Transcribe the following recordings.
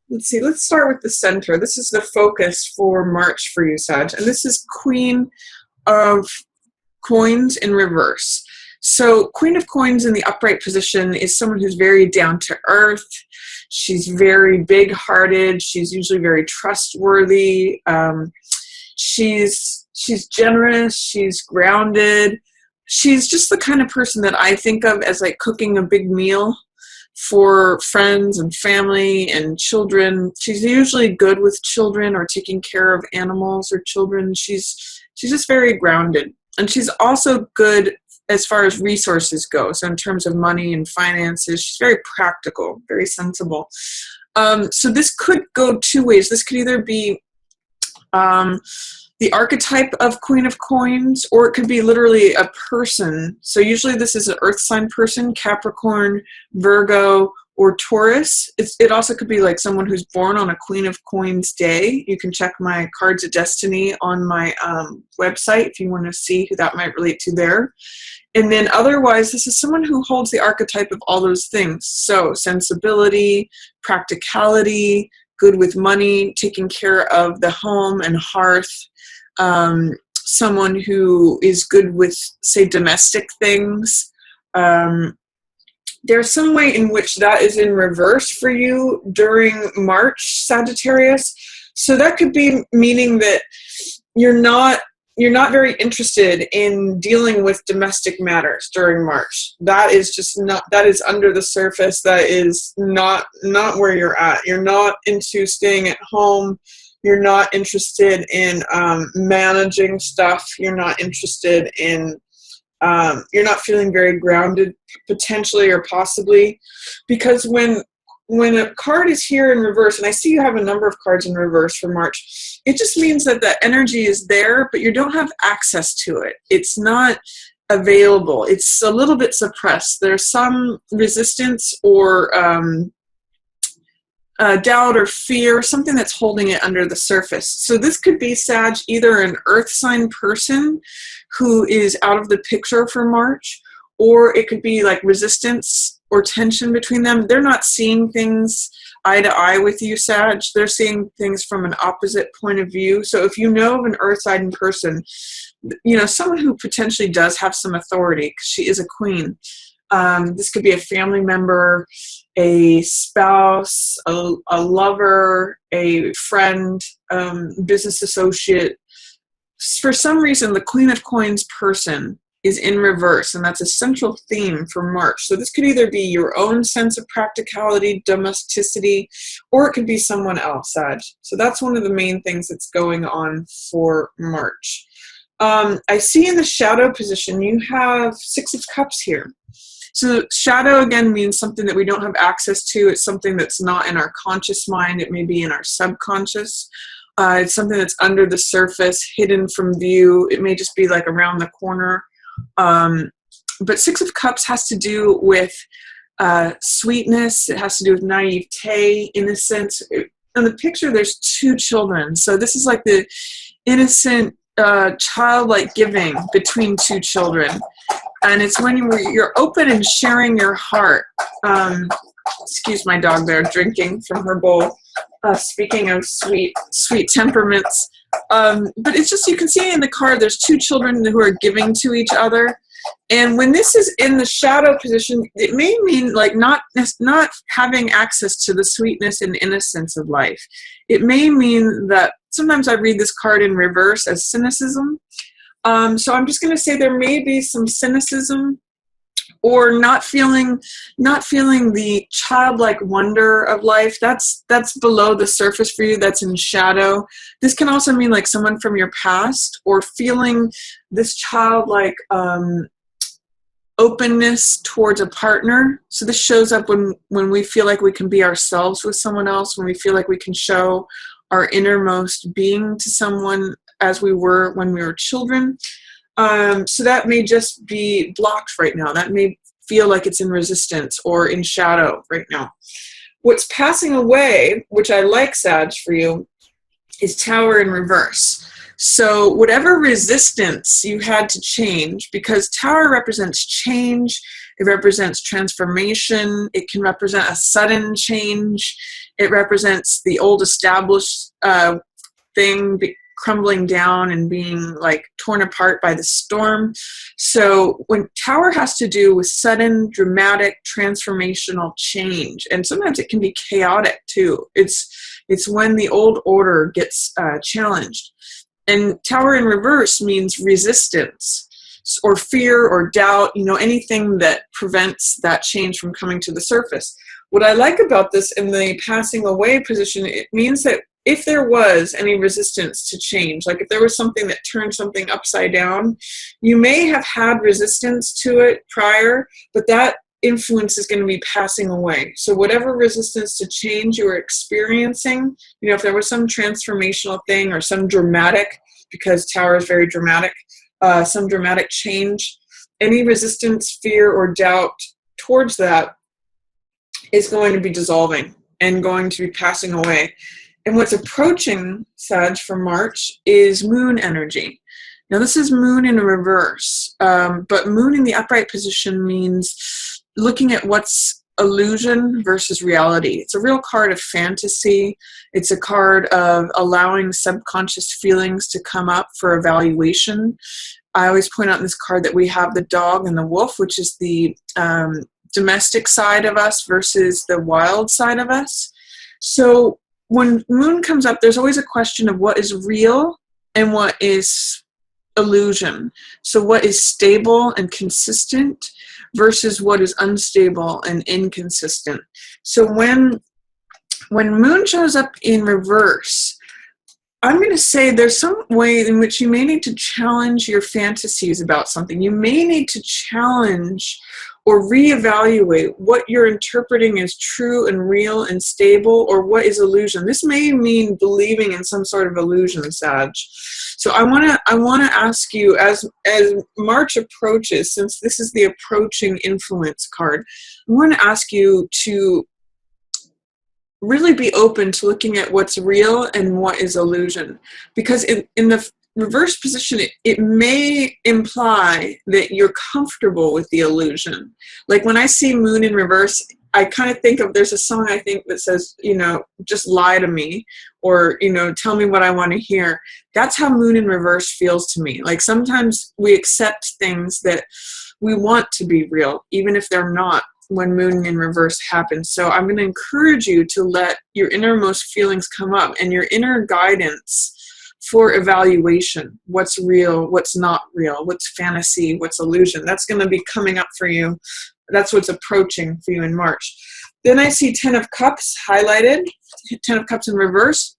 let's see, let's start with the center. This is the focus for March for you, Sag. And this is Queen of Coins in reverse. So Queen of Coins in the upright position is someone who's very down to earth. She's very big-hearted. She's usually very trustworthy. She's generous. She's grounded. She's just the kind of person that I think of as like cooking a big meal for friends and family and children. She's usually good with children or taking care of animals or children. She's just very grounded. And she's also good as far as resources go. So in terms of money and finances, she's very practical, very sensible. So this could go two ways. This could either be the archetype of Queen of Coins, or it could be literally a person. So usually this is an earth sign person, Capricorn, Virgo, or Taurus. It also could be like someone who's born on a Queen of Coins day. You can check my Cards of Destiny on my website if you want to see who that might relate to there. And then otherwise, this is someone who holds the archetype of all those things. So sensibility, practicality, good with money, taking care of the home and hearth, someone who is good with, say, domestic things. There's some way in which that is in reverse for you during March, Sagittarius. So that could be meaning that you're not very interested in dealing with domestic matters during March. That is just not, that is under the surface. That is not where you're at. You're not into staying at home. You're not interested in managing stuff. You're not interested in, you're not feeling very grounded, potentially or possibly, because when a card is here in reverse, and I see you have a number of cards in reverse for March, it just means that the energy is there, but you don't have access to it. It's not available. It's a little bit suppressed. There's some resistance or doubt or fear, something that's holding it under the surface. So this could be, Sag, either an earth sign person who is out of the picture for March, or it could be like resistance or tension between them. They're not seeing things eye to eye with you, Sag. They're seeing things from an opposite point of view. So if you know of an earth sign person, you know, someone who potentially does have some authority, because she is a queen. This could be a family member, a spouse, a lover, a friend, business associate. For some reason, the Queen of Coins person is in reverse, and that's a central theme for March. So this could either be your own sense of practicality, domesticity, or it could be someone else, Sag. So that's one of the main things that's going on for March. I see in the shadow position, you have Six of Cups here. So shadow, again, means something that we don't have access to. It's something that's not in our conscious mind. It may be in our subconscious. It's something that's under the surface, hidden from view. It may just be like around the corner. But Six of Cups has to do with sweetness. It has to do with naivete, innocence. In the picture, there's two children. So this is like the innocent, childlike giving between two children. And it's when you're open and sharing your heart. Excuse my dog there, drinking from her bowl. Speaking of sweet temperaments. But it's just, you can see in the card, there's two children who are giving to each other. And when this is in the shadow position, it may mean like not having access to the sweetness and innocence of life. It may mean that sometimes I read this card in reverse as cynicism. So I'm just going to say there may be some cynicism or not feeling the childlike wonder of life. That's below the surface for you. That's in shadow. This can also mean like someone from your past, or feeling this childlike openness towards a partner. So this shows up when we feel like we can be ourselves with someone else, when we feel like we can show our innermost being to someone as we were when we were children. So that may just be blocked right now. That may feel like it's in resistance or in shadow right now. What's passing away, which I like, Sag, for you, is Tower in reverse. So whatever resistance you had to change, because Tower represents change, it represents transformation, it can represent a sudden change, It represents the old established thing crumbling down and being like torn apart by the storm. So when Tower has to do with sudden, dramatic, transformational change, and sometimes it can be chaotic too. It's when the old order gets challenged. And Tower in reverse means resistance or fear or doubt, anything that prevents that change from coming to the surface. What I like about this in the passing away position, it means that if there was any resistance to change, like if there was something that turned something upside down, you may have had resistance to it prior, but that influence is going to be passing away. So whatever resistance to change you were experiencing, if there was some transformational thing or some dramatic, because Tower is very dramatic, some dramatic change, any resistance, fear, or doubt towards that is going to be dissolving and going to be passing away. And what's approaching, Sag, for March is moon energy. Now, this is moon in reverse, but moon in the upright position means looking at what's illusion versus reality. It's a real card of fantasy. It's a card of allowing subconscious feelings to come up for evaluation. I always point out in this card that we have the dog and the wolf, which is the domestic side of us versus the wild side of us. So when moon comes up, there's always a question of what is real and what is illusion. So what is stable and consistent versus what is unstable and inconsistent. So when moon shows up in reverse, I'm going to say there's some way in which you may need to challenge your fantasies about something. You may need to challenge or reevaluate what you're interpreting as true and real and stable, or what is illusion. This may mean believing in some sort of illusion, Sag. So I want to ask you, as March approaches, since this is the approaching influence card, I want to ask you to really be open to looking at what's real and what is illusion. Because in the reverse position, it may imply that you're comfortable with the illusion. Like when I see moon in reverse, I kind of think of, there's a song I think that says, just lie to me, or, tell me what I want to hear. That's how moon in reverse feels to me. Like sometimes we accept things that we want to be real, even if they're not, when moon in reverse happens. So I'm going to encourage you to let your innermost feelings come up and your inner guidance for evaluation. What's real, what's not real, what's fantasy, what's illusion. That's going to be coming up for you. That's what's approaching for you in March. Then I see 10 of Cups highlighted, 10 of Cups in reverse.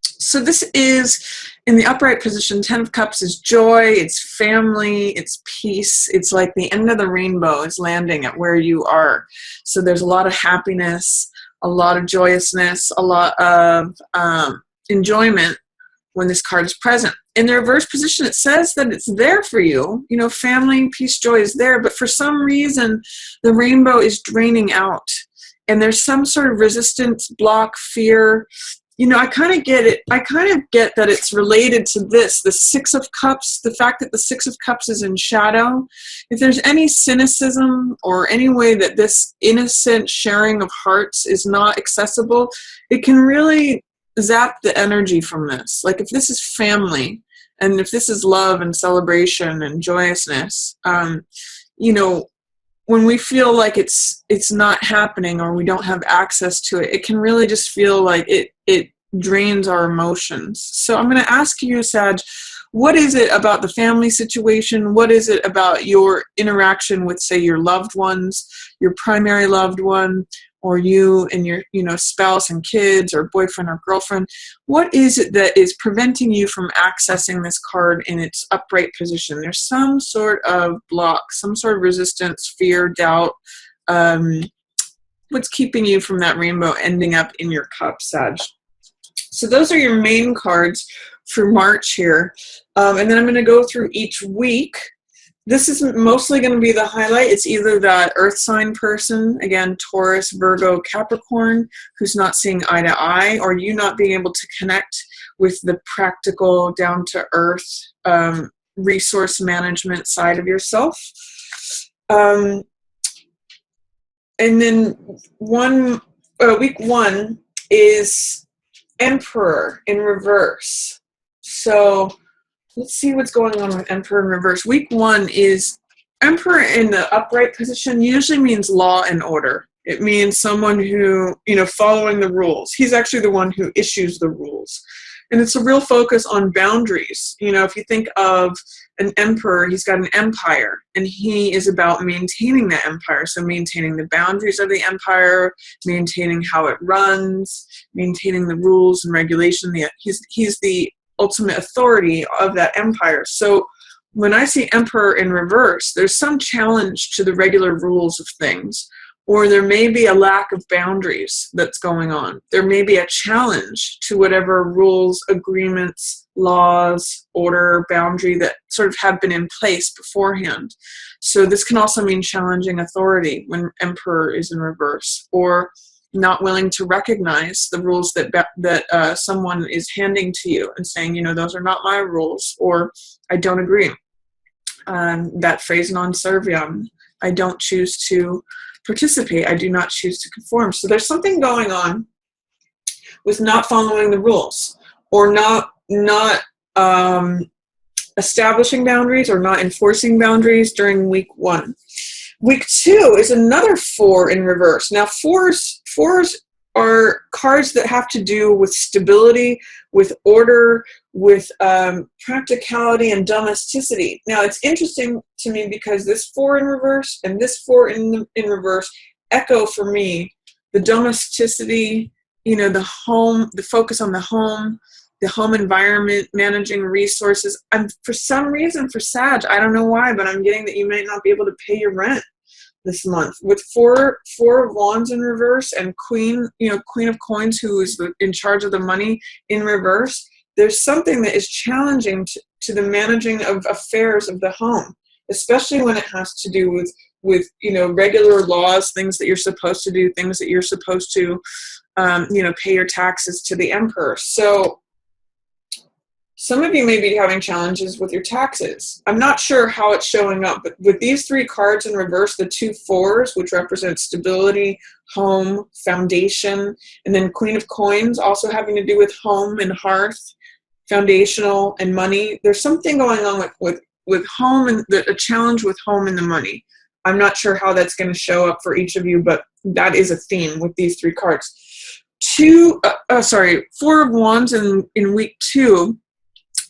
So this is, in the upright position, 10 of Cups is joy, it's family, it's peace. It's like the end of the rainbow is landing at where you are. So there's a lot of happiness, a lot of joyousness, a lot of enjoyment when this card is present. In the reverse position, it says that it's there for you. Family, peace, joy is there, but for some reason, the rainbow is draining out. And there's some sort of resistance, block, fear. I kind of get it. I kind of get that it's related to this, the 6 of Cups, the fact that the 6 of Cups is in shadow. If there's any cynicism or any way that this innocent sharing of hearts is not accessible, it can really zap the energy from this. Like if this is family, and if this is love and celebration and joyousness, when we feel like it's not happening or we don't have access to it, it can really just feel like it drains our emotions. So I'm going to ask you, Sag, what is it about the family situation? What is it about your interaction with, say, your loved ones, your primary loved one, or you and your spouse and kids, or boyfriend or girlfriend? What is it that is preventing you from accessing this card in its upright position? There's some sort of block, some sort of resistance, fear, doubt. What's keeping you from that rainbow ending up in your cup, Sag? So those are your main cards for March here. And then I'm going to go through each week. This is mostly going to be the highlight. It's either that earth sign person, again, Taurus, Virgo, Capricorn, who's not seeing eye to eye, or you not being able to connect with the practical, down-to-earth resource management side of yourself. And then week one is Emperor in reverse. So let's see what's going on with Emperor in reverse. Week 1 is Emperor in the upright position usually means law and order. It means someone who, following the rules. He's actually the one who issues the rules. And it's a real focus on boundaries. If you think of an emperor, he's got an empire, and he is about maintaining the empire. So maintaining the boundaries of the empire, maintaining how it runs, maintaining the rules and regulation. He's the ultimate authority of that empire. So when I see Emperor in reverse, there's some challenge to the regular rules of things, or there may be a lack of boundaries that's going on. There may be a challenge to whatever rules, agreements, laws, order, boundary that sort of have been in place beforehand. So this can also mean challenging authority when Emperor is in reverse, or not willing to recognize the rules that someone is handing to you and saying, those are not my rules, or I don't agree. That phrase non serviam, I don't choose to participate, I do not choose to conform. So there's something going on with not following the rules, or not establishing boundaries, or not enforcing boundaries during week 1. Week 2 is another 4 in reverse. Now fours are cards that have to do with stability, with order, with practicality and domesticity. Now it's interesting to me because this 4 in reverse and this 4 in reverse echo for me the domesticity, the home, the focus on the home environment, managing resources. For some reason for Sag, I don't know why, but I'm getting that you might not be able to pay your rent this month. With four of wands in reverse and queen of coins, who is in charge of the money, in reverse, there's something that is challenging to the managing of affairs of the home, especially when it has to do with regular laws, things that you're supposed to do, things that you're supposed to pay your taxes to the emperor. So some of you may be having challenges with your taxes. I'm not sure how it's showing up, but with these 3 cards in reverse, the 2 4s, which represent stability, home, foundation, and then Queen of Coins, also having to do with home and hearth, foundational and money. There's something going on with home, and a challenge with home and the money. I'm not sure how that's going to show up for each of you, but that is a theme with these 3 cards. 4 of Wands in week 2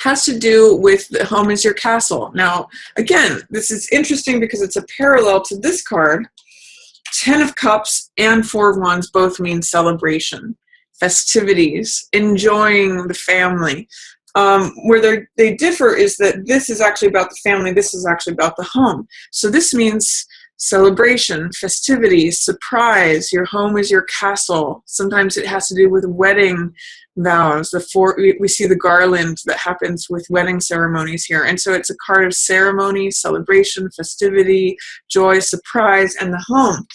has to do with the home is your castle. Now, again, this is interesting because it's a parallel to this card. 10 of Cups and 4 of Wands both mean celebration, festivities, enjoying the family. Where they differ is that this is actually about the family, this is actually about the home. So this means celebration, festivities, surprise. Your home is your castle. Sometimes it has to do with wedding vows. We see the garland that happens with wedding ceremonies here. And so it's a card of ceremony, celebration, festivity, joy, surprise, and the home.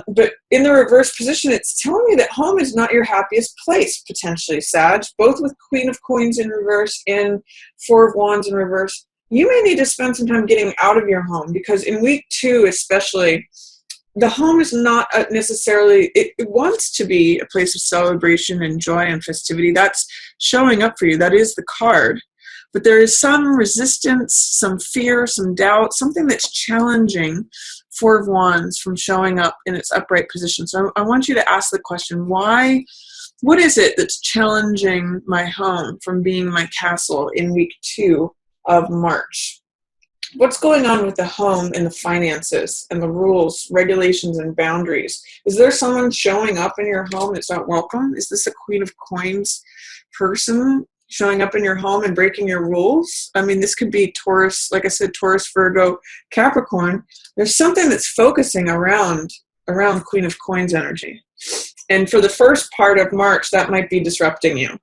But in the reverse position, it's telling me that home is not your happiest place, potentially, Sag, both with Queen of Coins in reverse and 4 of Wands in reverse. You may need to spend some time getting out of your home, because in week 2 especially, the home is not necessarily, it wants to be a place of celebration and joy and festivity. That's showing up for you. That is the card. But there is some resistance, some fear, some doubt, something that's challenging 4 of Wands from showing up in its upright position. So I want you to ask the question, what is it that's challenging my home from being my castle in week 2 of March? What's going on with the home and the finances and the rules, regulations, and boundaries? Is there someone showing up in your home that's not welcome? Is this a Queen of Coins person showing up in your home and breaking your rules? I mean, this could be Taurus, like I said, Taurus, Virgo, Capricorn. There's something that's focusing around Queen of Coins energy. And for the first part of March, that might be disrupting you.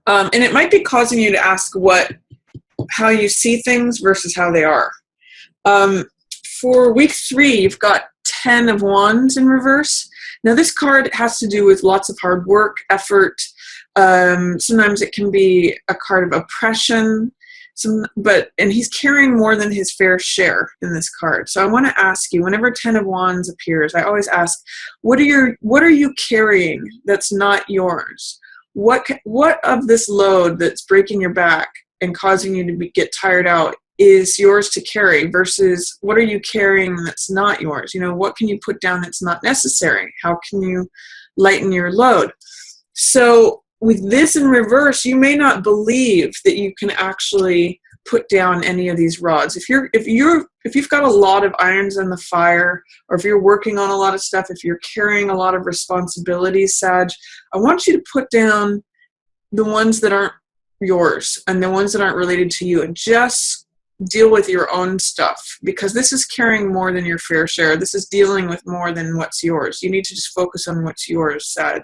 And it might be causing you to ask how you see things versus how they are. For week 3, you've got 10 of Wands in reverse. Now this card has to do with lots of hard work, effort. Sometimes it can be a card of oppression. And he's carrying more than his fair share in this card. So I want to ask you, whenever 10 of Wands appears, I always ask, what are you carrying that's not yours? What of this load that's breaking your back and causing you to get tired out is yours to carry, versus what are you carrying that's not yours? What can you put down that's not necessary? How can you lighten your load? So with this in reverse, you may not believe that you can actually put down any of these rods. If you've got a lot of irons in the fire, or if you're working on a lot of stuff, if you're carrying a lot of responsibilities, Sag, I want you to put down the ones that aren't yours and the ones that aren't related to you, and just deal with your own stuff, because this is carrying more than your fair share. This is dealing with more than what's yours. You need to just focus on what's yours, Sag,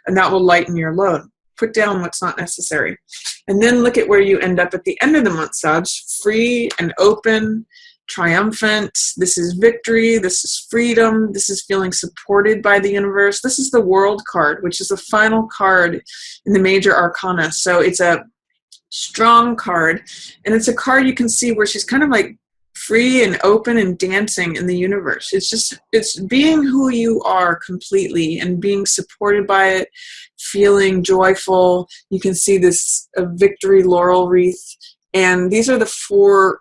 and that will lighten your load. Put down what's not necessary. And then look at where you end up at the end of the month, Sag. Free and open, triumphant. This is victory. This is freedom. This is feeling supported by the universe. This is the World card, which is the final card in the major arcana. So it's a strong card, and it's a card you can see where she's kind of like free and open and dancing in the universe. It's being who you are completely and being supported by it, feeling joyful. You can see this victory laurel wreath, and these are the four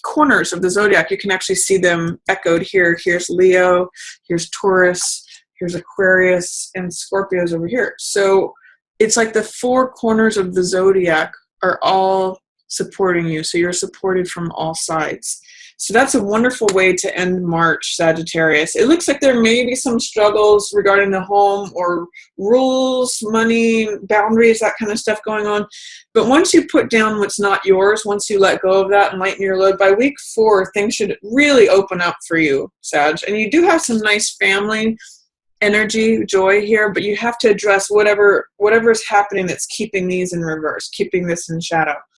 corners of the zodiac. You can actually see them echoed here. Here's Leo, here's Taurus, here's Aquarius, and Scorpio's over here. So it's like the four corners of the zodiac are all supporting you. So you're supported from all sides. So that's a wonderful way to end March, Sagittarius. It looks like there may be some struggles regarding the home or rules, money, boundaries, that kind of stuff going on. But once you put down what's not yours, once you let go of that and lighten your load, by week 4, things should really open up for you, Sag. And you do have some nice family energy, joy here, but you have to address whatever is happening that's keeping these in reverse, keeping this in shadow.